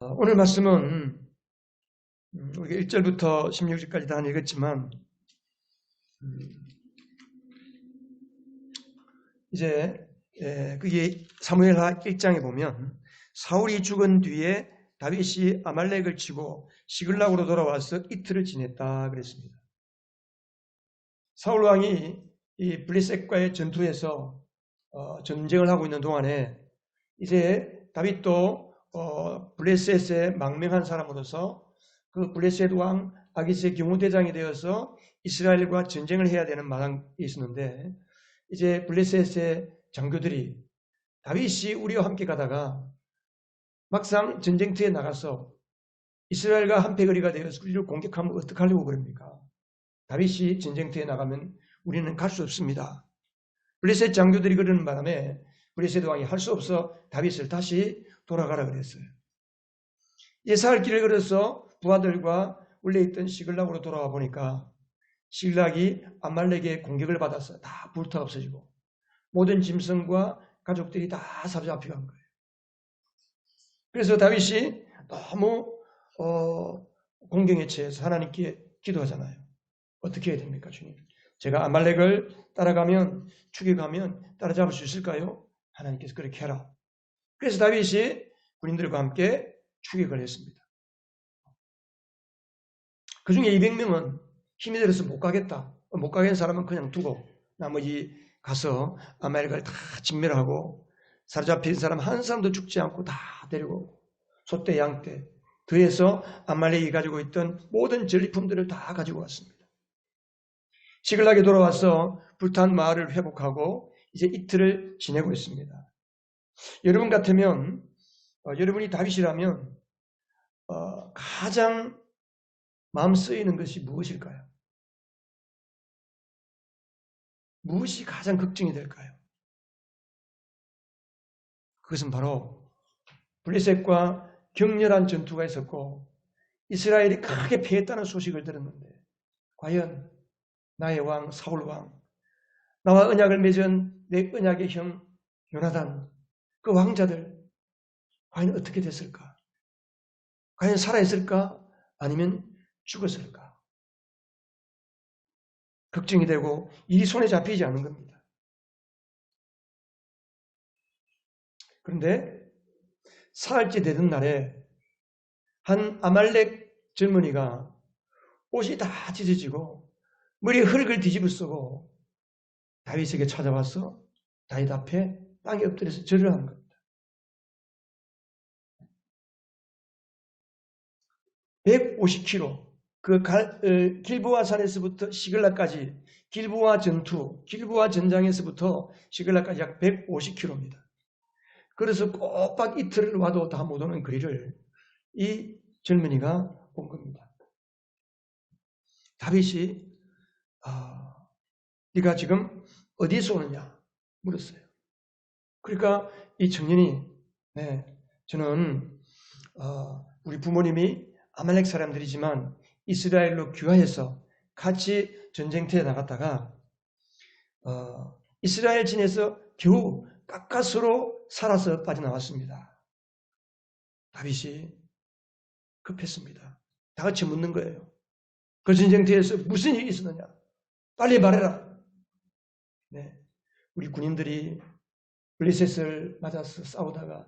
오늘 말씀은 우리가 1절부터 16절까지 다 읽었지만 이제 그게 사무엘하 1장에 보면 사울이 죽은 뒤에 다윗이 아말렉을 치고 시글락으로 돌아와서 이틀을 지냈다 그랬습니다. 사울 왕이 이 블레셋과의 전투에서 전쟁을 하고 있는 동안에 이제 다윗도 블레셋의 망명한 사람으로서 그 블레셋 왕 아기스의 경호대장이 되어서 이스라엘과 전쟁을 해야 되는 마당이 있었는데 이제 블레셋의 장교들이 다윗이 우리와 함께 가다가 막상 전쟁터에 나가서 이스라엘과 한패거리가 되어서 우리를 공격하면 어떡하려고 그럽니까? 다윗이 전쟁터에 나가면 우리는 갈 수 없습니다. 블레셋 장교들이 그러는 바람에 블레셋 왕이 할 수 없어 다윗을 다시 돌아가라 그랬어요. 예사할 길을 걸어서 부하들과 원래 있던 시글락으로 돌아와 보니까 시글락이 아말렉의 공격을 받아서 다 불타 없어지고 모든 짐승과 가족들이 다 사로잡혀간 거예요. 그래서 다윗이 너무 공경에 처해서 하나님께 기도하잖아요. 어떻게 해야 됩니까, 주님? 제가 아말렉을 따라가면 죽여가면 따라잡을 수 있을까요? 하나님께서 그렇게 해라. 그래서 다윗이 군인들과 함께 추격을 했습니다. 그 중에 200명은 힘이 들어서 못 가겠다. 못 가겠는 사람은 그냥 두고 나머지 가서 아말렉을 다 진멸하고 사로잡힌 사람 한 사람도 죽지 않고 다 데리고 소떼, 양떼 더해서 아말렉이 가지고 있던 모든 전리품들을 다 가지고 왔습니다. 시글락에 돌아와서 불탄 마을을 회복하고 이제 이틀을 지내고 있습니다. 여러분 같으면 여러분이 다윗이라면 가장 마음 쓰이는 것이 무엇일까요? 무엇이 가장 걱정이 될까요? 그것은 바로 블레셋과 격렬한 전투가 있었고 이스라엘이 크게 패했다는 소식을 들었는데 과연 나의 왕 사울 왕, 나와 언약을 맺은 내 언약의 형 요나단, 그 왕자들 과연 어떻게 됐을까? 과연 살아있을까? 아니면 죽었을까? 걱정이 되고 일이 손에 잡히지 않은 겁니다. 그런데 사흘째 되던 날에 한 아말렉 젊은이가 옷이 다 찢어지고 머리에 흙을 뒤집어 쓰고 다윗에게 찾아와서 다윗 앞에 땅에 엎드려서 절을 하는 겁니다. 150km 그 길보아 산에서부터 시글락까지 길보아 전투, 길보아 전장에서부터 시글락까지 약 150km입니다. 그래서 꼬박 이틀을 와도 다 못 오는 거리를 이 젊은이가 온 겁니다. 다윗이 네가 지금 어디서 오느냐 물었어요. 그러니까 이 청년이 저는 우리 부모님이 아말렉 사람들이지만 이스라엘로 귀화해서 같이 전쟁터에 나갔다가 이스라엘 진에서 겨우 가까스로 살아서 빠져나왔습니다. 다윗이 급했습니다. 다 같이 묻는 거예요. 그 전쟁터에서 무슨 일이 있었느냐? 빨리 말해라. 네, 우리 군인들이 블레셋을 맞아서 싸우다가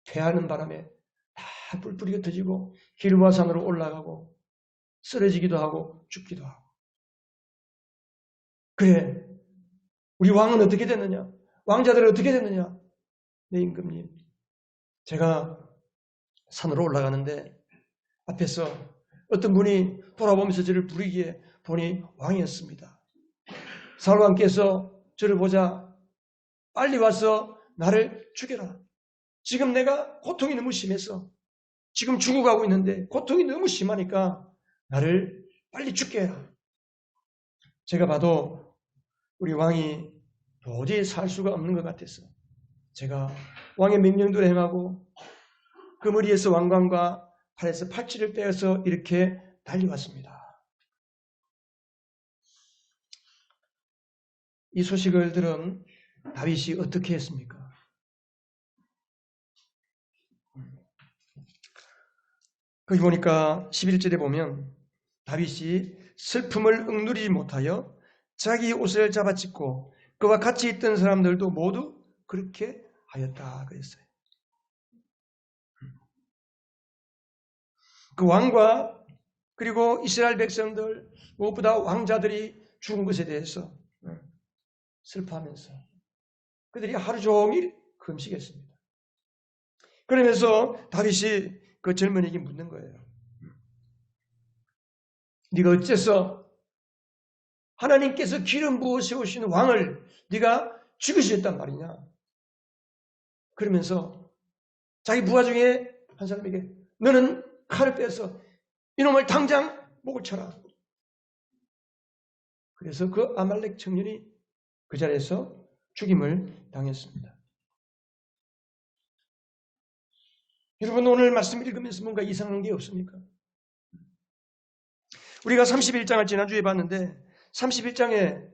패하는 바람에 다 뿔뿔이 흩어지고 길보아 산으로 올라가고 쓰러지기도 하고 죽기도 하고. 그래, 우리 왕은 어떻게 됐느냐? 왕자들은 어떻게 됐느냐? 네, 임금님. 제가 산으로 올라가는데 앞에서 어떤 분이 돌아보면서 저를 부르기에 보니 왕이었습니다. 사울왕께서 저를 보자 빨리 와서 나를 죽여라. 지금 내가 고통이 너무 심해서 지금 죽어가고 있는데 고통이 너무 심하니까 나를 빨리 죽게 해라. 제가 봐도 우리 왕이 도저히 살 수가 없는 것 같아서 제가 왕의 명령대로 행하고 그 머리에서 왕관과 팔에서 팔찌를 빼어서 이렇게 달려왔습니다. 이 소식을 들은 다윗이 어떻게 했습니까? 거기 보니까 11절에 보면 다윗이 슬픔을 억누르지 못하여 자기 옷을 잡아찢고 그와 같이 있던 사람들도 모두 그렇게 하였다 그랬어요. 그 왕과 그리고 이스라엘 백성들 무엇보다 왕자들이 죽은 것에 대해서 슬퍼하면서 그들이 하루 종일 금식했습니다. 그러면서 다윗이 그 젊은이에게 묻는 거예요. 네가 어째서 하나님께서 기름 부어 세우신 왕을 네가 죽이셨단 말이냐? 그러면서 자기 부하 중에 한 사람에게 너는 칼을 빼서 이놈을 당장 목을 쳐라. 그래서 그 아말렉 청년이 그 자리에서 죽임을 당했습니다. 여러분 오늘 말씀 읽으면서 뭔가 이상한 게 없습니까? 우리가 31장을 지난주에 봤는데 31장에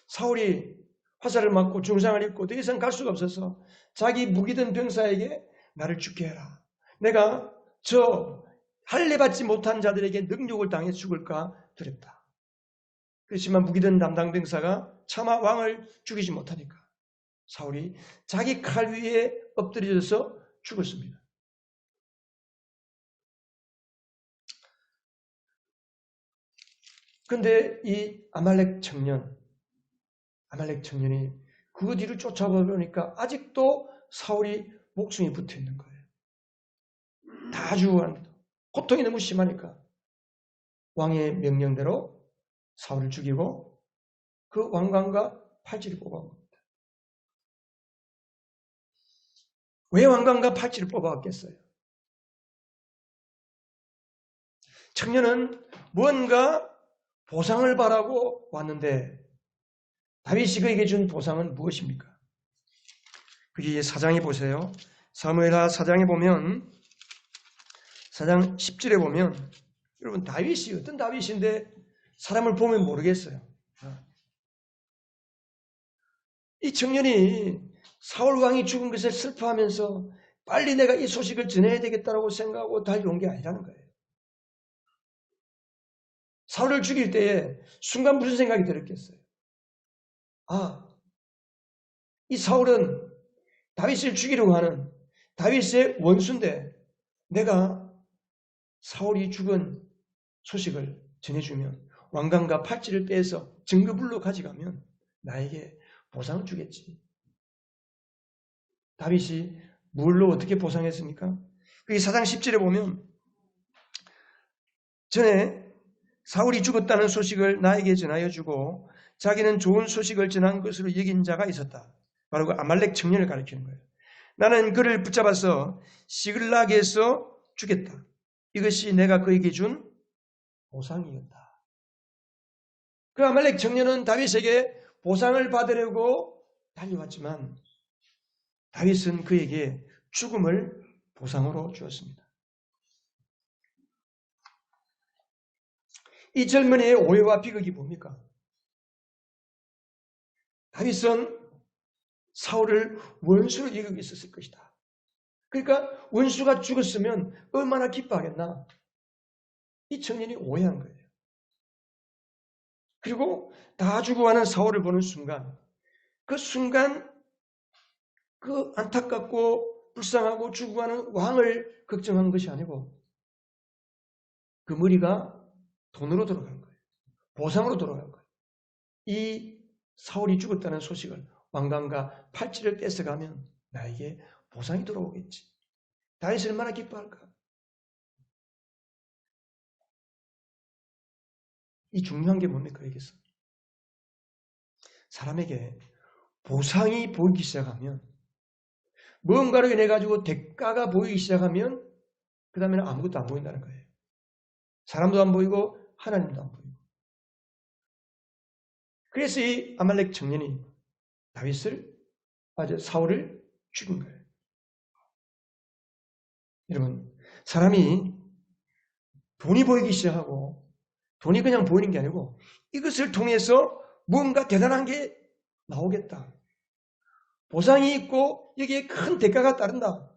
사울이 화살을 맞고 중상을 입고 더 이상 갈 수가 없어서 자기 무기든 병사에게 나를 죽게 해라. 내가 저 할례받지 못한 자들에게 능욕을 당해 죽을까 두렵다. 그렇지만 무기든 담당 병사가 차마 왕을 죽이지 못하니까 사울이 자기 칼 위에 엎드려져서 죽었습니다. 그런데 이 아말렉 청년이 그 뒤를 쫓아보니까 아직도 사울이 목숨이 붙어 있는 거예요. 다 죽어가는데도 고통이 너무 심하니까 왕의 명령대로 사울을 죽이고 그 왕관과 팔찌를 뽑아온 겁니다. 왜 왕관과 팔찌를 뽑아왔겠어요? 청년은 무언가 보상을 바라고 왔는데 다윗이 그에게 준 보상은 무엇입니까? 그게 사장에 보세요. 사무엘하 4장에 보면 4장 10절에 보면 여러분 다윗이 어떤 다윗인데 사람을 보면 모르겠어요. 이 청년이 사울 왕이 죽은 것을 슬퍼하면서 빨리 내가 이 소식을 전해야 되겠다고 생각하고 달려온 게 아니라는 거예요. 사울을 죽일 때에 순간 무슨 생각이 들었겠어요? 이 사울은 다윗을 죽이려고 하는 다윗의 원수인데 내가 사울이 죽은 소식을 전해주면 왕관과 팔찌를 빼서 증거불로 가져가면 나에게 보상을 주겠지. 다윗이 뭘로 어떻게 보상했습니까? 그 4장 10절에 보면 전에 사울이 죽었다는 소식을 나에게 전하여 주고 자기는 좋은 소식을 전한 것으로 여긴 자가 있었다. 바로 그 아말렉 청년을 가리키는 거예요. 나는 그를 붙잡아서 시글락에서 죽였다. 이것이 내가 그에게 준 보상이었다. 그 아말렉 청년은 다윗에게 보상을 받으려고 달려왔지만 다윗은 그에게 죽음을 보상으로 주었습니다. 이 젊은이의 오해와 비극이 뭡니까? 다윗은 사울을 원수로 여기고 있었을 것이다. 그러니까 원수가 죽었으면 얼마나 기뻐하겠나? 이 청년이 오해한 거예요. 그리고 다 죽어가는 사울을 보는 순간 그 안타깝고 불쌍하고 죽어가는 왕을 걱정한 것이 아니고 그 머리가 돈으로 돌아간 거예요. 보상으로 돌아간 거예요. 이 사울이 죽었다는 소식을 왕관과 팔찌를 뺏어가면 나에게 보상이 돌아오겠지. 다윗이 얼마나 기뻐할까? 이 중요한 게 뭡니까? 여기서 사람에게 보상이 보이기 시작하면 뭔가를 인해 가지고 대가가 보이기 시작하면 그 다음에는 아무것도 안 보인다는 거예요. 사람도 안 보이고 하나님도 안 보이고. 그래서 이 아말렉 청년이 사울을 죽인 거예요. 여러분, 사람이 돈이 보이기 시작하고 돈이 그냥 보이는 게 아니고 이것을 통해서 뭔가 대단한 게 나오겠다. 보상이 있고 여기에 큰 대가가 따른다.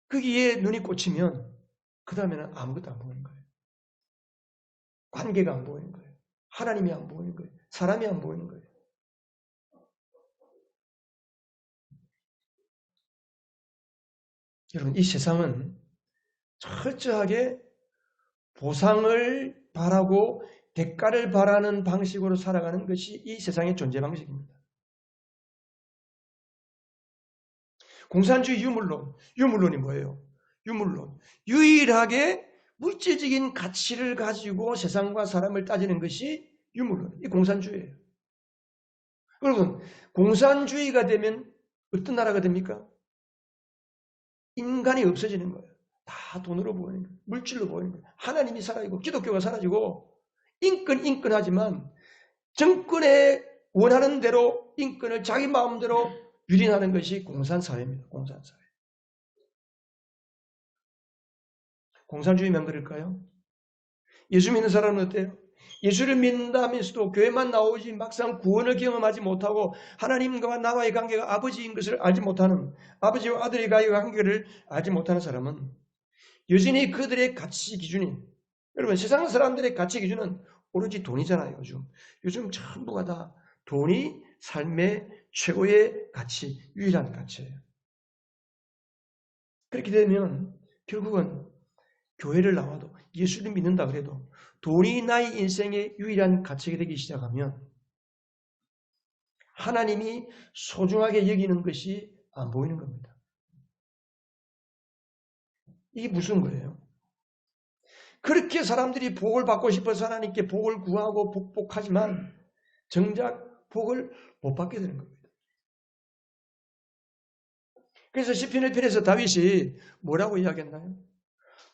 거기에 눈이 꽂히면 그 다음에는 아무것도 안 보이는 거예요. 관계가 안 보이는 거예요. 하나님이 안 보이는 거예요. 사람이 안 보이는 거예요. 여러분, 이 세상은 철저하게 보상을 바라고 대가를 바라는 방식으로 살아가는 것이 이 세상의 존재 방식입니다. 공산주의 유물론이 뭐예요? 유물론. 유일하게 물질적인 가치를 가지고 세상과 사람을 따지는 것이 유물론. 이 공산주의예요. 여러분, 공산주의가 되면 어떤 나라가 됩니까? 인간이 없어지는 거예요. 다 돈으로 보이는 거예요. 물질로 보이는 거예요. 하나님이 사라지고 기독교가 사라지고 인권하지만 정권에 원하는 대로 인권을 자기 마음대로 유린하는 것이 공산사회입니다. 공산사회. 공산주의면 그럴까요? 예수 믿는 사람은 어때요? 예수를 믿는다 하면서도 교회만 나오지 막상 구원을 경험하지 못하고 하나님과 나와의 관계가 아버지인 것을 알지 못하는, 아버지와 아들의 관계를 알지 못하는 사람은 여전히 그들의 가치 기준이, 여러분 세상 사람들의 가치 기준은 오로지 돈이잖아요. 요즘 전부가 다 돈이 삶의 최고의 가치, 유일한 가치예요. 그렇게 되면 결국은 교회를 나와도 예수를 믿는다 그래도 돈이 나의 인생의 유일한 가치가 되기 시작하면 하나님이 소중하게 여기는 것이 안 보이는 겁니다. 이게 무슨 거예요? 그렇게 사람들이 복을 받고 싶어서 하나님께 복을 구하고 복복하지만 정작 복을 못 받게 되는 겁니다. 그래서 시편 1편에서 다윗이 뭐라고 이야기했나요?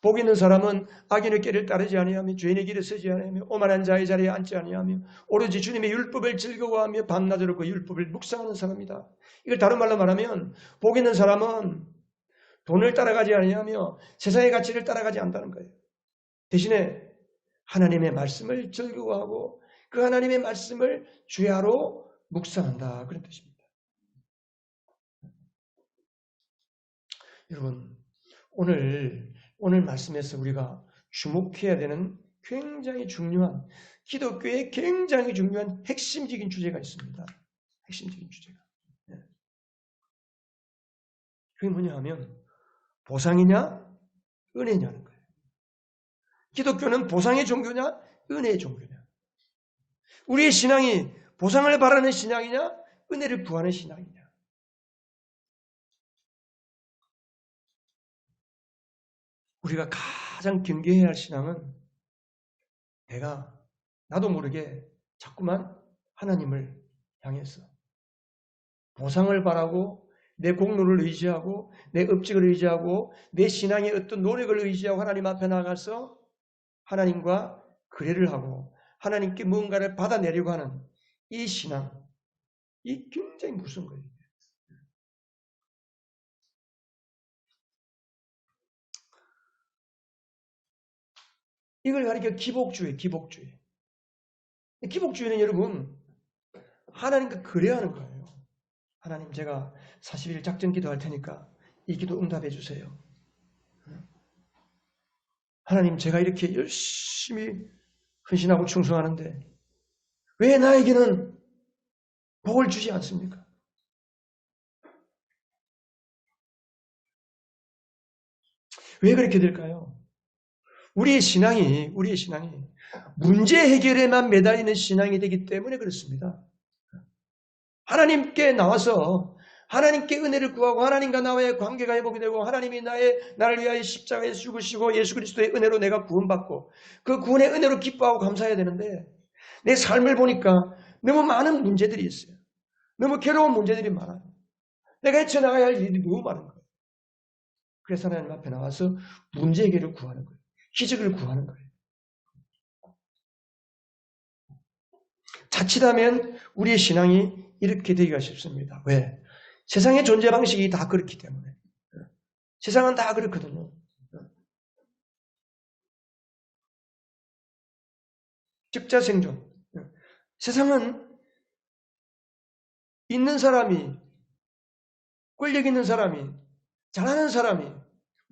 복 있는 사람은 악인의 길을 따르지 아니하며 죄인의 길을 서지 아니하며 오만한 자의 자리에 앉지 아니하며 오로지 주님의 율법을 즐거워하며 밤낮으로 그 율법을 묵상하는 사람이다. 이걸 다른 말로 말하면 복 있는 사람은 돈을 따라가지 아니하며 세상의 가치를 따라가지 않는다는 거예요. 대신에 하나님의 말씀을 즐거워하고 그 하나님의 말씀을 주야로 묵상한다. 그런 뜻입니다. 여러분, 오늘 말씀에서 우리가 주목해야 되는 굉장히 중요한, 기독교의 굉장히 중요한 핵심적인 주제가 있습니다. 핵심적인 주제가. 그게 뭐냐 하면 보상이냐 은혜냐는 거예요. 기독교는 보상의 종교냐 은혜의 종교냐. 우리의 신앙이 보상을 바라는 신앙이냐 은혜를 구하는 신앙이냐. 우리가 가장 경계해야 할 신앙은 나도 모르게 자꾸만 하나님을 향해서 보상을 바라고 내 공로를 의지하고 내 업적을 의지하고 내 신앙의 어떤 노력을 의지하고 하나님 앞에 나가서 하나님과 거래를 하고 하나님께 무언가를 받아내려고 하는 이 신앙, 이 굉장히 무서운 거예요. 이걸 가리켜 기복주의. 기복주의는 여러분 하나님과 거래하는 거예요. 하나님, 제가 40일 작전 기도할 테니까 이 기도 응답해 주세요. 하나님, 제가 이렇게 열심히 헌신하고 충성하는데 왜 나에게는 복을 주지 않습니까? 왜 그렇게 될까요? 우리의 신앙이 문제 해결에만 매달리는 신앙이 되기 때문에 그렇습니다. 하나님께 나와서 하나님께 은혜를 구하고 하나님과 나와의 관계가 회복이 되고 하나님이 나를 위하여 십자가에 죽으시고 예수 그리스도의 은혜로 내가 구원받고 그 구원의 은혜로 기뻐하고 감사해야 되는데 내 삶을 보니까 너무 많은 문제들이 있어요. 너무 괴로운 문제들이 많아요. 내가 헤쳐나가야 할 일이 너무 많은 거예요. 그래서 하나님 앞에 나와서 문제 해결을 구하는 거예요. 기적을 구하는 거예요. 자칫하면 우리의 신앙이 이렇게 되기가 쉽습니다. 왜? 세상의 존재 방식이 다 그렇기 때문에. 세상은 다 그렇거든요. 적자생존. 세상은 있는 사람이, 권력 있는 사람이, 잘하는 사람이,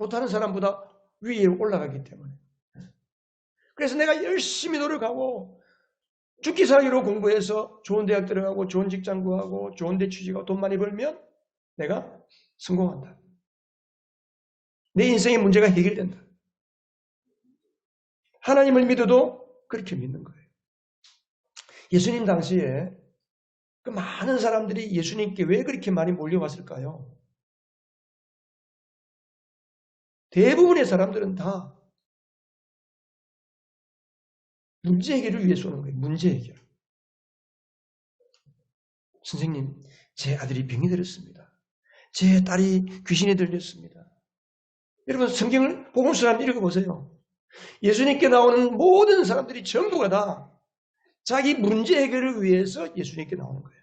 못하는 사람보다 위에 올라가기 때문에. 그래서 내가 열심히 노력하고 죽기 살기로 공부해서 좋은 대학 들어가고 좋은 직장 구하고 좋은 데 취직하고 돈 많이 벌면 내가 성공한다. 내 인생의 문제가 해결된다. 하나님을 믿어도 그렇게 믿는 거예요. 예수님 당시에 그 많은 사람들이 예수님께 왜 그렇게 많이 몰려왔을까요? 대부분의 사람들은 다 문제 해결을 위해서 오는 거예요. 문제 해결. 선생님, 제 아들이 병이 들었습니다. 제 딸이 귀신에 들렸습니다. 여러분 성경을 복음서 한번 읽어보세요. 예수님께 나오는 모든 사람들이 전부가 다 자기 문제 해결을 위해서 예수님께 나오는 거예요.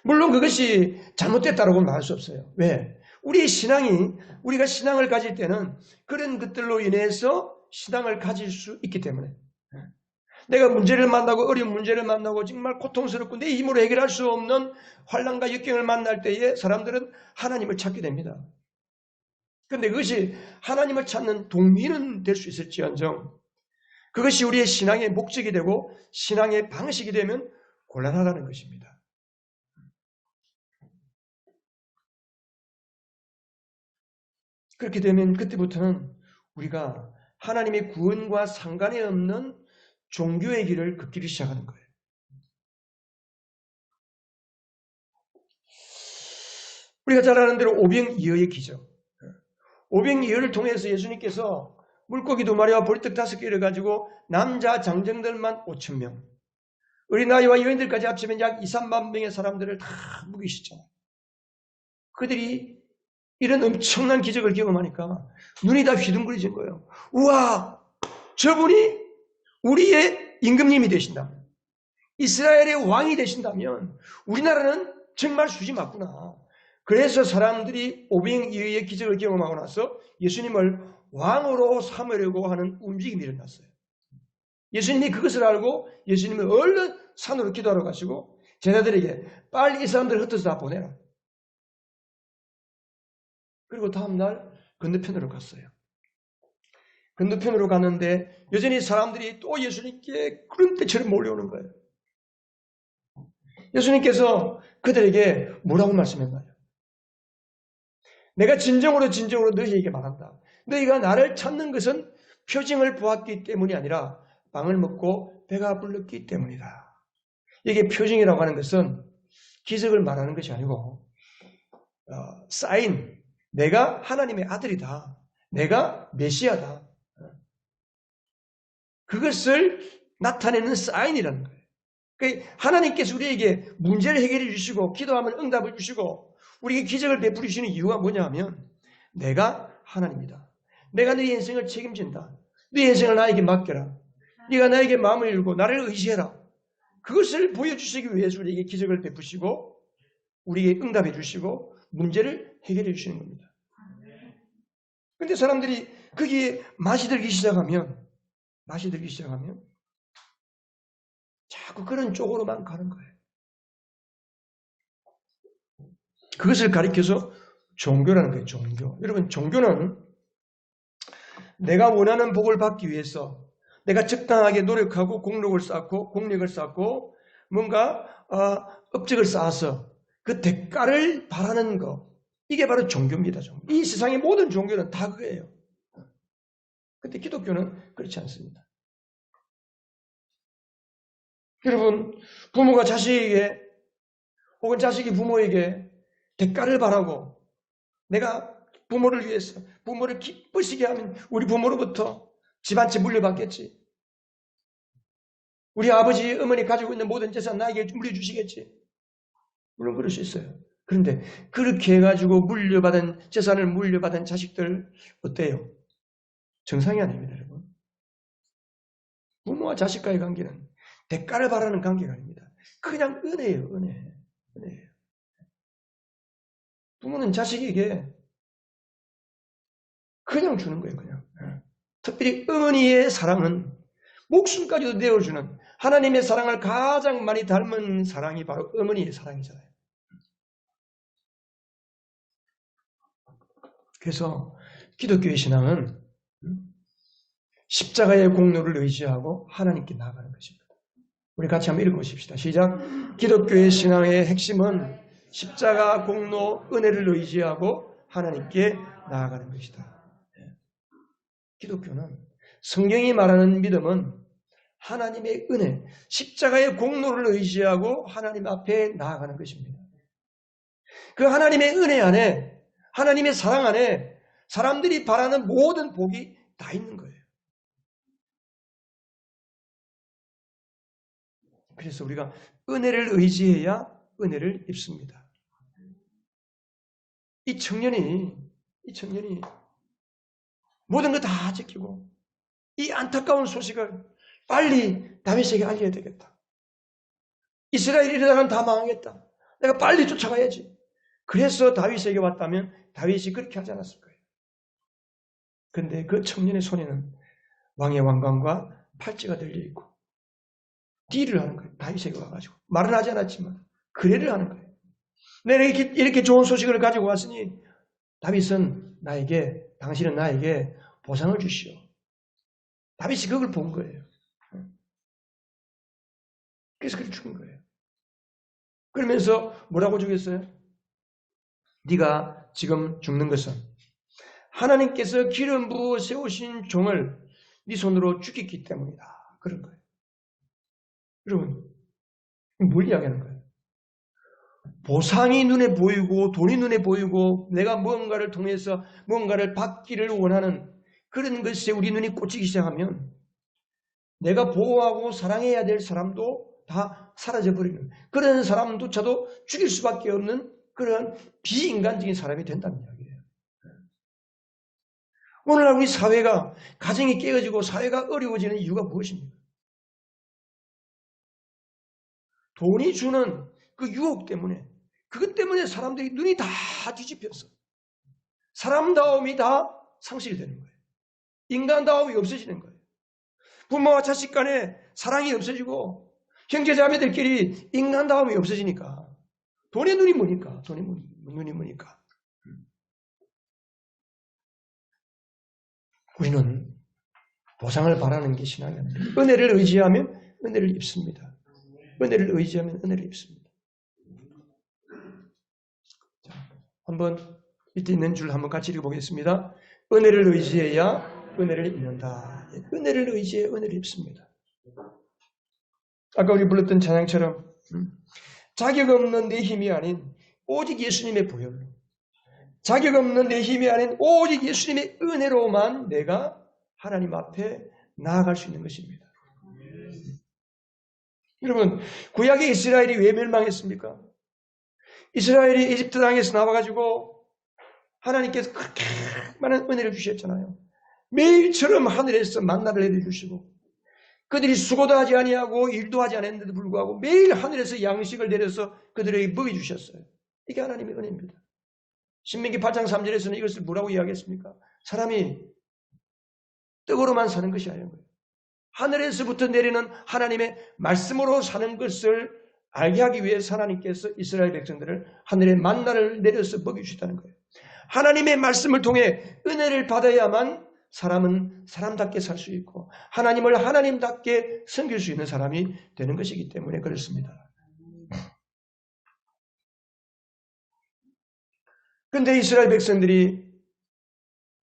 물론 그것이 잘못됐다고 말할 수 없어요. 왜? 우리의 신앙이, 우리가 신앙을 가질 때는 그런 것들로 인해서 신앙을 가질 수 있기 때문에 내가 문제를 만나고 어려운 문제를 만나고 정말 고통스럽고 내 힘으로 해결할 수 없는 환난과 역경을 만날 때에 사람들은 하나님을 찾게 됩니다. 그런데 그것이 하나님을 찾는 동기는 될 수 있을지언정 그것이 우리의 신앙의 목적이 되고 신앙의 방식이 되면 곤란하다는 것입니다. 그렇게 되면 그때부터는 우리가 하나님의 구원과 상관이 없는 종교의 길을 걷기 시작하는 거예요. 우리가 잘 아는 대로 오병이어의 기적. 오병이어를 통해서 예수님께서 물고기 2마리와 보리떡 5개를 가지고 남자 장정들만 5,000명, 어린아이와 여인들까지 합치면 약 2, 3만 명의 사람들을 다 먹이셨잖아요. 그들이 이런 엄청난 기적을 경험하니까 눈이 다 휘둥그레진 거예요. 우와! 저분이 우리의 임금님이 되신다면, 이스라엘의 왕이 되신다면 우리나라는 정말 수지 맞구나. 그래서 사람들이 오병이어의 기적을 경험하고 나서 예수님을 왕으로 삼으려고 하는 움직임이 일어났어요. 예수님이 그것을 알고 예수님을 얼른 산으로 기도하러 가시고 제자들에게 빨리 이 사람들을 흩어서 다 보내라. 그리고 다음날 건너편으로 갔어요. 건너편으로 갔는데 여전히 사람들이 또 예수님께 구름대처럼 몰려오는 거예요. 예수님께서 그들에게 뭐라고 말씀했나요? 내가 진정으로 너희에게 말한다. 너희가 나를 찾는 것은 표징을 보았기 때문이 아니라 빵을 먹고 배가 불렀기 때문이다. 이게 표징이라고 하는 것은 기적을 말하는 것이 아니고 사인, 내가 하나님의 아들이다. 내가 메시아다. 그것을 나타내는 사인이라는 거예요. 그러니까 하나님께서 우리에게 문제를 해결해 주시고 기도하면 응답을 주시고 우리에게 기적을 베풀으시는 이유가 뭐냐 하면 내가 하나님이다. 내가 네 인생을 책임진다. 네 인생을 나에게 맡겨라. 네가 나에게 마음을 열고 나를 의지해라. 그것을 보여주시기 위해서 우리에게 기적을 베푸시고 우리에게 응답해 주시고 문제를 해결해 주시는 겁니다. 그런데 사람들이 거기에 맛이 들기 시작하면 자꾸 그런 쪽으로만 가는 거예요. 그것을 가리켜서 종교라는 거예요. 종교. 여러분 종교는 내가 원하는 복을 받기 위해서 내가 적당하게 노력하고 공력을 쌓고 뭔가 업적을 쌓아서 그 대가를 바라는 것. 이게 바로 종교입니다. 종교. 이 세상의 모든 종교는 다 그거예요. 근데 기독교는 그렇지 않습니다. 여러분 부모가 자식에게 혹은 자식이 부모에게 대가를 바라고 내가 부모를 위해서 부모를 기쁘시게 하면 우리 부모로부터 집 한 채 물려받겠지. 우리 아버지 어머니 가지고 있는 모든 재산 나에게 물려주시겠지. 물론 그럴 수 있어요. 그런데 그렇게 해가지고 재산을 물려받은 자식들 어때요? 정상이 아닙니다. 여러분. 부모와 자식과의 관계는 대가를 바라는 관계가 아닙니다. 그냥 은혜예요. 은혜예요. 부모는 자식에게 그냥 주는 거예요. 그냥. 특별히 어머니의 사랑은 목숨까지도 내어주는 하나님의 사랑을 가장 많이 닮은 사랑이 바로 어머니의 사랑이잖아요. 그래서 기독교의 신앙은 십자가의 공로를 의지하고 하나님께 나아가는 것입니다. 우리 같이 한번 읽어보십시다. 시작. 기독교의 신앙의 핵심은 십자가 공로 은혜를 의지하고 하나님께 나아가는 것이다. 기독교는 성경이 말하는 믿음은 하나님의 은혜, 십자가의 공로를 의지하고 하나님 앞에 나아가는 것입니다. 그 하나님의 은혜 안에, 하나님의 사랑 안에 사람들이 바라는 모든 복이 다 있는 거예요. 그래서 우리가 은혜를 의지해야 은혜를 입습니다. 이 청년이 모든 거 다 지키고 이 안타까운 소식을 빨리 다윗에게 알려야 되겠다. 이스라엘이 이러다가는 다 망하겠다. 내가 빨리 쫓아가야지. 그래서 다윗에게 왔다면 다윗이 그렇게 하지 않았을 거예요. 그런데 그 청년의 손에는 왕의 왕관과 팔찌가 들려있고 딜을 하는 거예요. 다윗에게 와가지고. 말은 하지 않았지만 거래를 하는 거예요. 내가 이렇게 좋은 소식을 가지고 왔으니 다윗은 당신은 나에게 보상을 주시오. 다윗이 그걸 본 거예요. 그래서 그걸 죽은 거예요. 그러면서 뭐라고 주겠어요? 네가 지금 죽는 것은 하나님께서 기름 부어 세우신 종을 네 손으로 죽였기 때문이다. 그런 거예요. 여러분, 뭘 이야기하는 거예요? 보상이 눈에 보이고 돈이 눈에 보이고 내가 무언가를 통해서 무언가를 받기를 원하는 그런 것에 우리 눈이 꽂히기 시작하면 내가 보호하고 사랑해야 될 사람도 다 사라져버리는 그런 사람조차도 죽일 수밖에 없는 그런 비인간적인 사람이 된다는 이야기예요. 오늘날 우리 사회가 가정이 깨어지고 사회가 어려워지는 이유가 무엇입니까? 돈이 주는 그 유혹 때문에 그것 때문에 사람들이 눈이 다 뒤집혔어. 사람다움이 다 상실이 되는 거예요. 인간다움이 없어지는 거예요. 부모와 자식 간에 사랑이 없어지고 형제자매들끼리 인간다움이 없어지니까 돈의 눈이 뭐니까? 돈의 눈이 뭐니까? 우리는 보상을 바라는 게 신앙이 아닙니다. 은혜를 의지하면 은혜를 입습니다. 은혜를 의지하면 은혜를 입습니다. 자, 한번 밑에 있는 줄 한번 같이 읽어보겠습니다. 은혜를 의지해야 은혜를 입는다. 은혜를 의지해 은혜를 입습니다. 아까 우리 불렀던 찬양처럼 자격 없는 내 힘이 아닌 오직 예수님의 보혈로 자격 없는 내 힘이 아닌 오직 예수님의 은혜로만 내가 하나님 앞에 나아갈 수 있는 것입니다. 여러분, 구약의 이스라엘이 왜 멸망했습니까? 이스라엘이 이집트 땅에서 나와가지고 하나님께서 그렇게 많은 은혜를 주셨잖아요. 매일처럼 하늘에서 만나를 내려주시고 그들이 수고도 하지 아니하고 일도 하지 않았는데도 불구하고 매일 하늘에서 양식을 내려서 그들에게 먹여주셨어요. 이게 하나님의 은혜입니다. 신명기 8장 3절에서는 이것을 뭐라고 이야기했습니까? 사람이 떡으로만 사는 것이 아닌 거예요. 하늘에서부터 내리는 하나님의 말씀으로 사는 것을 알게 하기 위해서 하나님께서 이스라엘 백성들을 하늘의 만나를 내려서 먹여주셨다는 거예요. 하나님의 말씀을 통해 은혜를 받아야만 사람은 사람답게 살 수 있고 하나님을 하나님답게 섬길 수 있는 사람이 되는 것이기 때문에 그렇습니다. 그런데 이스라엘 백성들이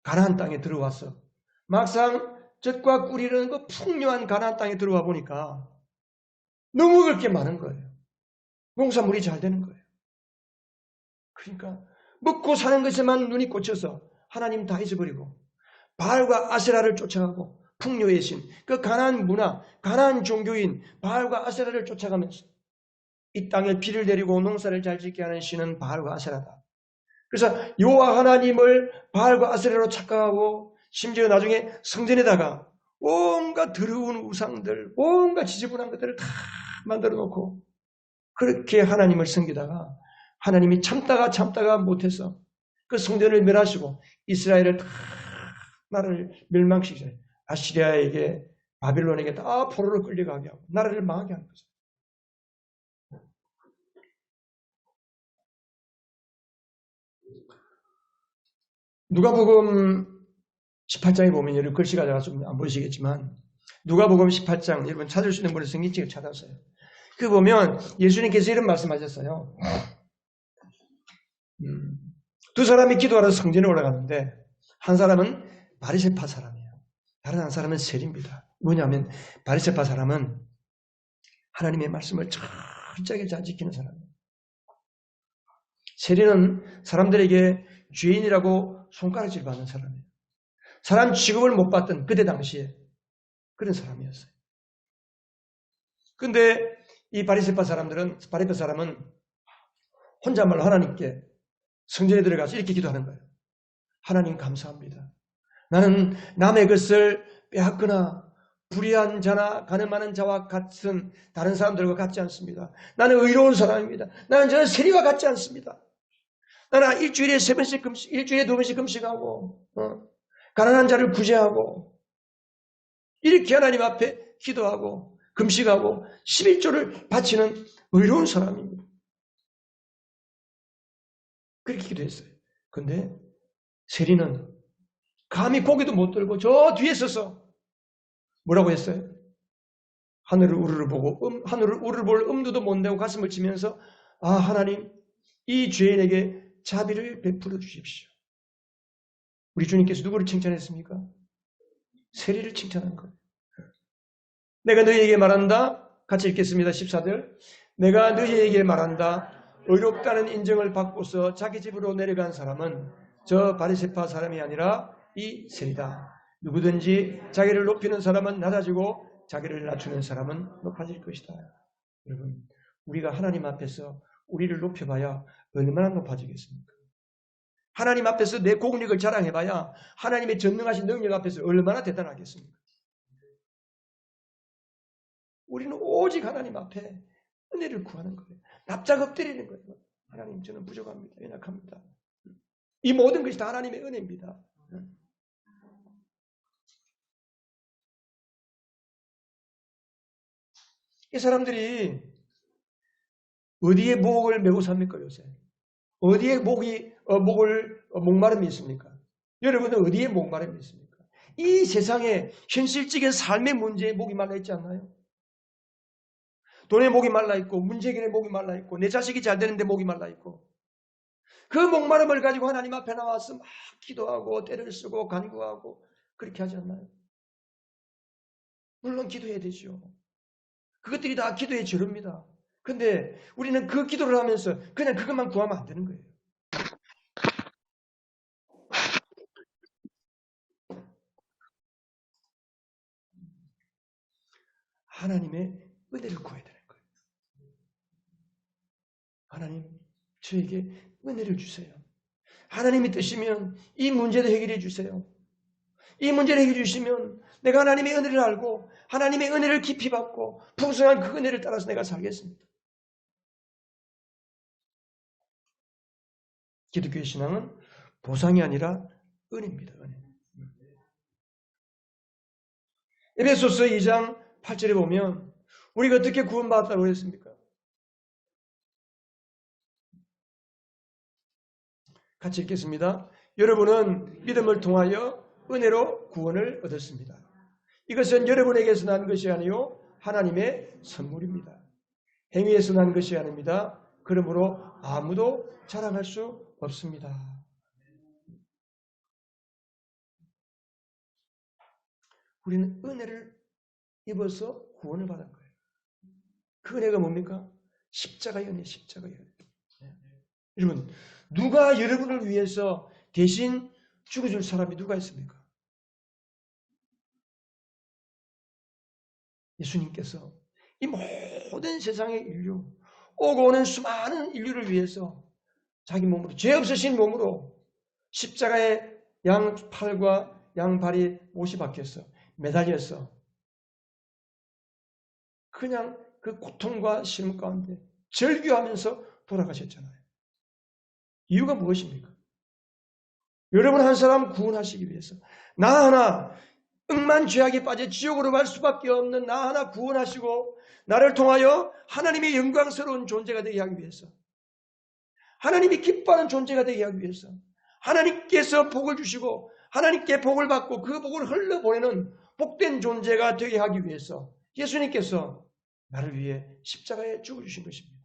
가나안 땅에 들어와서 막상 젖과 꿀이 흐르는 그 풍요한 가나안 땅에 들어와 보니까 너무 먹을 게 많은 거예요. 농사물이 잘 되는 거예요. 그러니까 먹고 사는 것에만 눈이 꽂혀서 하나님 다 잊어버리고 바알과 아세라를 쫓아가고 풍요의 신, 그 가나안 문화, 가나안 종교인 바알과 아세라를 쫓아가면서 이 땅에 비를 내리고 농사를 잘 짓게 하는 신은 바알과 아세라다. 그래서 여호와 하나님을 바알과 아세라로 착각하고 심지어 나중에 성전에다가 온갖 더러운 우상들, 온갖 지저분한 것들을 다 만들어 놓고 그렇게 하나님을 섬기다가 하나님이 참다가 못해서 그 성전을 멸하시고 이스라엘을 다 나라를 멸망시키잖아요. 아시리아에게 바빌론에게 다 포로로 끌려가게 하고 나라를 망하게 하는 거죠. 누가복음 18장에 보면 여러분 글씨가 제가 좀 안 보이시겠지만 누가복음 18장 여러분 찾을 수 있는 분은 성경책을 찾았어요. 그 보면 예수님께서 이런 말씀하셨어요. 두 사람이 기도하러 성전에 올라가는데 한 사람은 바리새파 사람이에요. 다른 한 사람은 세리입니다. 뭐냐면 바리새파 사람은 하나님의 말씀을 철저하게 잘 지키는 사람이에요. 세리는 사람들에게 죄인이라고 손가락질 받는 사람이에요. 사람 취급을 못 받던 그때 당시에 그런 사람이었어요. 근데 이 바리새파 사람은 혼잣말로 하나님께 성전에 들어가서 이렇게 기도하는 거예요. 하나님 감사합니다. 나는 남의 것을 빼앗거나 불의한 자나 가늠하는 자와 같은 다른 사람들과 같지 않습니다. 나는 의로운 사람입니다. 나는 저는 세리와 같지 않습니다. 나는 일주일에 3번씩 금식, 일주일에 2번씩 금식하고 가난한 자를 구제하고 이렇게 하나님 앞에 기도하고 금식하고 11조를 바치는 의로운 사람입니다. 그렇게 기도했어요. 근데 세리는 감히 고개도 못 들고 저 뒤에 서서 뭐라고 했어요? 하늘을 우르르 보고 하늘을 우르르 볼 엄두도 못 내고 가슴을 치면서 아 하나님 이 죄인에게 자비를 베풀어 주십시오. 우리 주님께서 누구를 칭찬했습니까? 세리를 칭찬한 거예요. 내가 너희에게 말한다. 같이 읽겠습니다. 14절. 내가 너희에게 말한다. 의롭다는 인정을 받고서 자기 집으로 내려간 사람은 저 바리새파 사람이 아니라 이 세리다. 누구든지 자기를 높이는 사람은 낮아지고 자기를 낮추는 사람은 높아질 것이다. 여러분, 우리가 하나님 앞에서 우리를 높여봐야 얼마나 높아지겠습니까? 하나님 앞에서 내 공력을 자랑해봐야 하나님의 전능하신 능력 앞에서 얼마나 대단하겠습니까? 우리는 오직 하나님 앞에 은혜를 구하는 거예요. 납작 엎드리는 거예요. 하나님 저는 부족합니다. 연약합니다. 이 모든 것이 다 하나님의 은혜입니다. 이 사람들이 어디에 목을 메고 삽니까 요새? 어디에 목마름이 있습니까? 여러분은 어디에 목마름이 있습니까? 이 세상에 현실적인 삶의 문제에 목이 말라 있지 않나요? 돈에 목이 말라 있고 문제 해결에 목이 말라 있고 내 자식이 잘 되는데 목이 말라 있고 그 목마름을 가지고 하나님 앞에 나와서 막 기도하고 때를 쓰고 간구하고 그렇게 하지 않나요? 물론 기도해야 되죠. 그것들이 다 기도의 재료입니다. 근데 우리는 그 기도를 하면서 그냥 그것만 구하면 안 되는 거예요. 하나님의 은혜를 구해야 되는 거예요. 하나님, 저에게 은혜를 주세요. 하나님이 뜻이면 이 문제도 해결해 주세요. 이 문제를 해결해 주시면 내가 하나님의 은혜를 알고 하나님의 은혜를 깊이 받고 풍성한 그 은혜를 따라서 내가 살겠습니다. 기독교의 신앙은 보상이 아니라 은혜입니다. 은혜. 에베소서 2장 8절에 보면 우리가 어떻게 구원받았다고 했습니까? 같이 읽겠습니다. 여러분은 믿음을 통하여 은혜로 구원을 얻었습니다. 이것은 여러분에게서 난 것이 아니요 하나님의 선물입니다. 행위에서 난 것이 아닙니다. 그러므로 아무도 자랑할 수 없습니다. 우리는 은혜를 입어서 구원을 받은 거예요. 그 은혜가 뭡니까? 십자가의 은혜, 십자가의 은혜. 여러분, 누가 여러분을 위해서 대신 죽어줄 사람이 누가 있습니까? 예수님께서 이 모든 세상의 인류, 오고 오는 수많은 인류를 위해서 자기 몸으로, 죄 없으신 몸으로 십자가의 양팔과 양발이 못이 박혔어. 매달렸어. 그냥 그 고통과 시름 가운데 절규하면서 돌아가셨잖아요. 이유가 무엇입니까? 여러분 한 사람 구원하시기 위해서 나 하나 억만 죄악에 빠져 지옥으로 갈 수밖에 없는 나 하나 구원하시고 나를 통하여 하나님의 영광스러운 존재가 되게 하기 위해서 하나님이 기뻐하는 존재가 되게 하기 위해서 하나님께서 복을 주시고 하나님께 복을 받고 그 복을 흘러보내는 복된 존재가 되게 하기 위해서 예수님께서 나를 위해 십자가에 죽어주신 것입니다.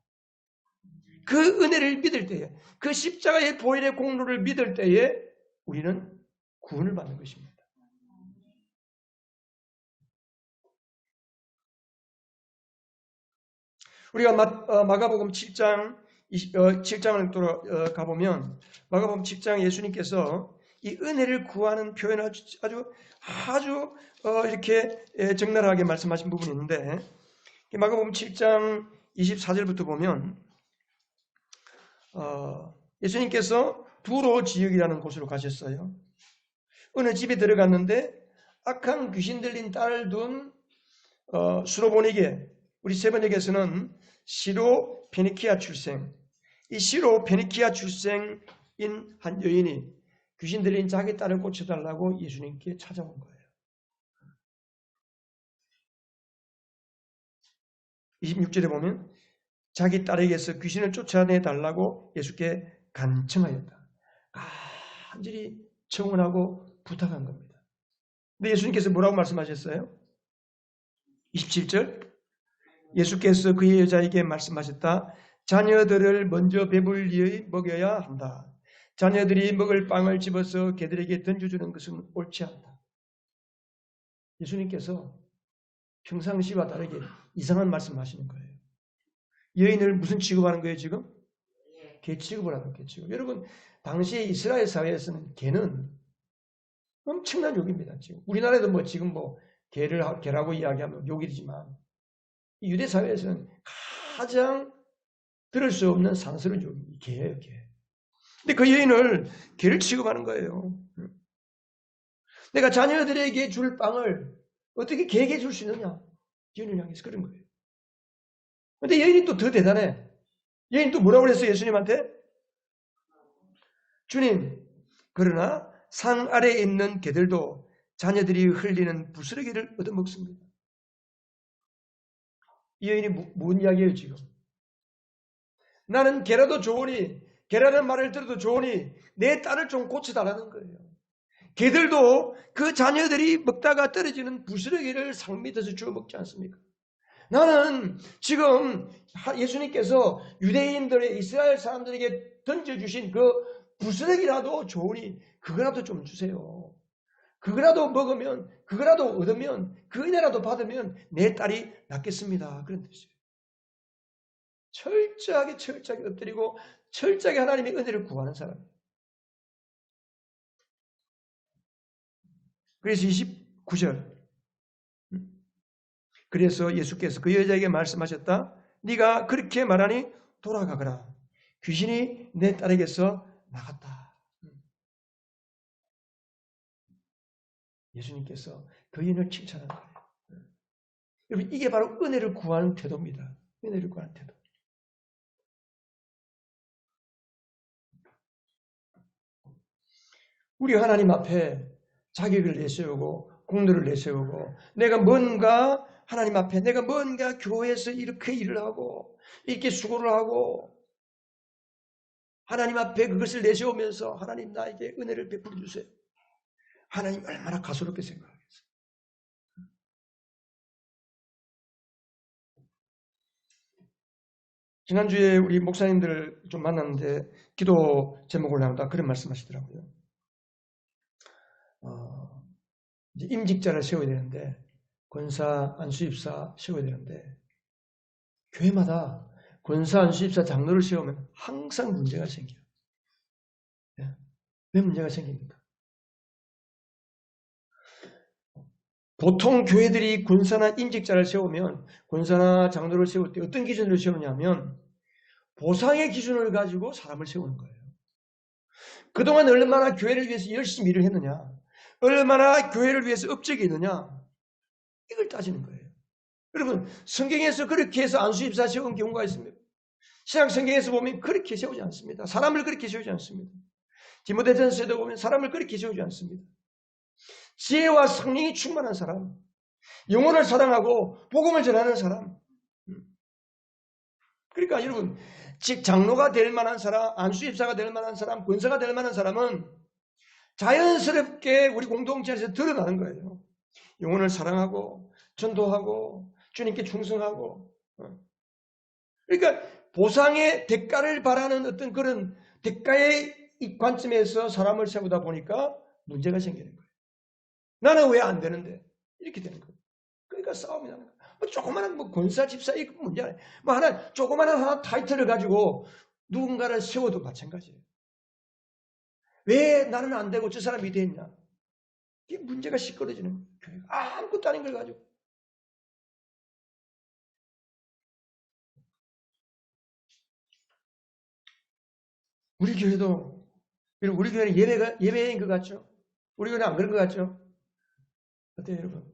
그 은혜를 믿을 때에, 그 십자가의 보혈의 공로를 믿을 때에 우리는 구원을 받는 것입니다. 우리가 마가복음 7장 7장을 또 가보면 마가복음 7장 예수님께서 이 은혜를 구하는 표현을 아주 이렇게 적나라하게 말씀하신 부분이 있는데, 마가복음 7장 24절부터 보면 예수님께서 두로 지역이라는 곳으로 가셨어요. 어느 집에 들어갔는데 악한 귀신 들린 딸을 둔 수로보니게, 우리 세번역에서는 시로 페니키아 출생, 이 시로 페니키아 출생인 한 여인이 귀신 들린 자기 딸을 고쳐달라고 예수님께 찾아온 거예요. 26절에 보면 자기 딸에게서 귀신을 쫓아내달라고 예수께 간청하였다. 간절히 청원하고 부탁한 겁니다. 근데 예수님께서 뭐라고 말씀하셨어요? 27절, 예수께서 그의 여자에게 말씀하셨다. 자녀들을 먼저 배불리 먹여야 한다. 자녀들이 먹을 빵을 집어서 개들에게 던져주는 것은 옳지 않다. 예수님께서 평상시와 다르게 이상한 말씀하시는 거예요. 여인을 무슨 취급하는 거예요 지금? 개 취급을 하는 개 취급. 여러분, 당시에 이스라엘 사회에서는 개는 엄청난 욕입니다. 지금 우리나라에도 지금 개라고 이야기하면 욕이지만 이 유대 사회에서는 가장 들을 수 없는 상스러운 욕이 개예요, 개. 근데 그 여인을 개를 취급하는 거예요. 내가 자녀들에게 줄 빵을 어떻게 개에게 줄 수 있느냐? 여인을 향해서 그런 거예요. 근데 여인이 또 더 대단해. 여인이 또 뭐라고 그랬어요, 예수님한테? 주님, 그러나 상 아래에 있는 개들도 자녀들이 흘리는 부스러기를 얻어먹습니다. 이 여인이 뭔 이야기예요, 지금? 나는 개라도 좋으니, 개라는 말을 들어도 좋으니 내 딸을 좀 고쳐달라는 거예요. 개들도 그 자녀들이 먹다가 떨어지는 부스러기를 상 밑에서 주워 먹지 않습니까? 나는 지금 예수님께서 유대인들의 이스라엘 사람들에게 던져주신 그 부스러기라도 좋으니 그거라도 좀 주세요. 그거라도 먹으면, 그거라도 얻으면, 그 은혜라도 받으면 내 딸이 낫겠습니다. 그런 뜻이에요. 철저하게 엎드리고 철저하게 하나님의 은혜를 구하는 사람이에요. 그래서 29절, 그래서 예수께서 그 여자에게 말씀하셨다. 네가 그렇게 말하니 돌아가거라. 귀신이 내 딸에게서 나갔다. 예수님께서 그 여인을 칭찬한 거예요. 여러분, 이게 바로 은혜를 구하는 태도입니다. 은혜를 구하는 태도. 우리 하나님 앞에 자격을 내세우고 공로를 내세우고 내가 뭔가 하나님 앞에 내가 뭔가 교회에서 이렇게 일을 하고 이렇게 수고를 하고 하나님 앞에 그것을 내세우면서 하나님 나에게 은혜를 베풀어 주세요. 하나님 얼마나 가소롭게 생각하겠어요. 지난주에 우리 목사님들을 좀 만났는데 기도 제목을 나누다 그런 말씀하시더라고요. 이제 임직자를 세워야 되는데 권사, 안수입사 세워야 되는데 교회마다 권사, 안수입사, 장로를 세우면 항상 문제가 생겨요. 왜 문제가 생깁니까? 보통 교회들이 권사나 임직자를 세우면 권사나 장로를 세울 때 어떤 기준으로 세우냐면 보상의 기준을 가지고 사람을 세우는 거예요. 그동안 얼마나 교회를 위해서 열심히 일을 했느냐, 얼마나 교회를 위해서 업적이 있느냐, 이걸 따지는 거예요. 여러분, 성경에서 그렇게 해서 안수입사 세운 경우가 있습니다. 신약 성경에서 보면 그렇게 세우지 않습니다. 사람을 그렇게 세우지 않습니다. 디모데전서에도 보면 사람을 그렇게 세우지 않습니다. 지혜와 성령이 충만한 사람, 영혼을 사랑하고 복음을 전하는 사람. 그러니까 여러분, 즉 장로가 될 만한 사람, 안수입사가 될 만한 사람, 권사가 될 만한 사람은 자연스럽게 우리 공동체 안에서 드러나는 거예요. 영혼을 사랑하고 전도하고 주님께 충성하고. 그러니까 보상의 대가를 바라는 어떤 그런 대가의 이 관점에서 사람을 세우다 보니까 문제가 생기는 거예요. 나는 왜 안 되는데? 이렇게 되는 거예요. 그러니까 싸움이 나는 거예요. 뭐 조그마한 뭐 권사 집사 이 문제 아니에요. 뭐 하나 조그마한 하나 타이틀을 가지고 누군가를 세워도 마찬가지예요. 왜 나는 안 되고 저 사람이 됐냐? 이게 문제가 시끄러지는 거예요. 아무것도 아닌 걸 가지고. 우리 교회도, 우리 교회는 예배인 것 같죠? 우리 교회는 안 그런 것 같죠? 어때요, 여러분?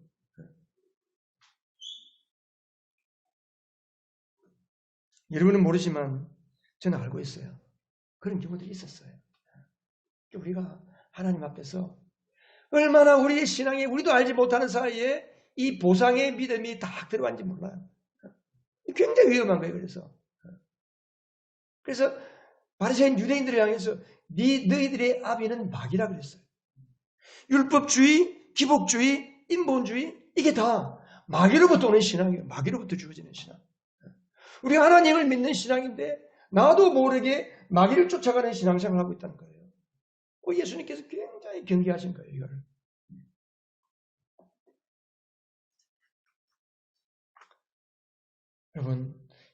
여러분은 모르지만 저는 알고 있어요. 그런 경우들이 있었어요. 우리가 하나님 앞에서 얼마나 우리의 신앙에 우리도 알지 못하는 사이에 이 보상의 믿음이 다 들어왔는지 몰라요. 굉장히 위험한 거예요. 그래서 바리새인 유대인들을 향해서 너희들의 아비는 마귀라 그랬어요. 율법주의, 기복주의, 인본주의 이게 다 마귀로부터 오는 신앙이에요. 마귀로부터 주어지는 신앙. 우리 하나님을 믿는 신앙인데 나도 모르게 마귀를 쫓아가는 신앙생활을 하고 있다는 거예요. 예수님께서 굉장히 경계하신 거예요. 이거를.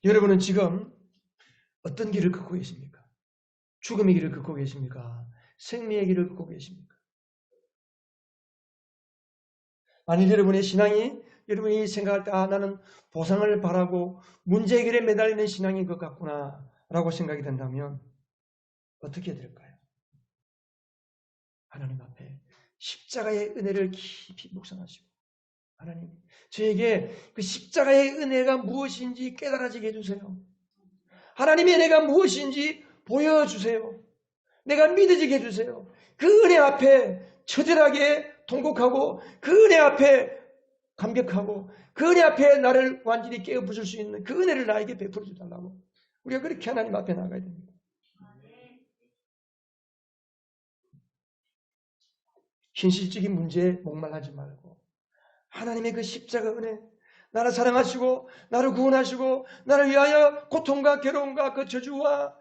여러분은 지금 어떤 길을 걷고 계십니까? 죽음의 길을 걷고 계십니까? 생명의 길을 걷고 계십니까? 만일 여러분의 신앙이 여러분이 생각할 때 나는 보상을 바라고 문제 해결에 매달리는 신앙인 것 같구나 라고 생각이 된다면 어떻게 해야 될까요? 하나님 앞에 십자가의 은혜를 깊이 묵상하시고 하나님 저에게 그 십자가의 은혜가 무엇인지 깨달아지게 해주세요. 하나님의 은혜가 무엇인지 보여주세요. 내가 믿어지게 해주세요. 그 은혜 앞에 처절하게 통곡하고 그 은혜 앞에 감격하고 그 은혜 앞에 나를 완전히 깨어 부술 수 있는 그 은혜를 나에게 베풀어 주달라고 우리가 그렇게 하나님 앞에 나가야 됩니다. 현실적인 문제에 목말라지 말고 하나님의 그 십자가 은혜 나를 사랑하시고 나를 구원하시고 나를 위하여 고통과 괴로움과 그 저주와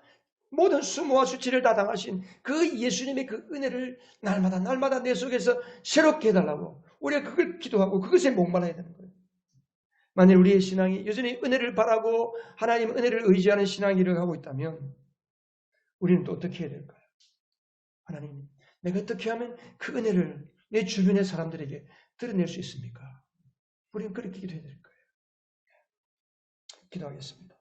모든 수모와 수치를 다 당하신 그 예수님의 그 은혜를 날마다 내 속에서 새롭게 해달라고 우리가 그걸 기도하고 그것에 목말라야 되는 거예요. 만일 우리의 신앙이 여전히 은혜를 바라고 하나님 은혜를 의지하는 신앙이라고 하고 있다면 우리는 또 어떻게 해야 될까요? 하나님, 내가 어떻게 하면 그 은혜를 내 주변의 사람들에게 드러낼 수 있습니까? 우리는 그렇게 기도해야 될 거예요. 기도하겠습니다.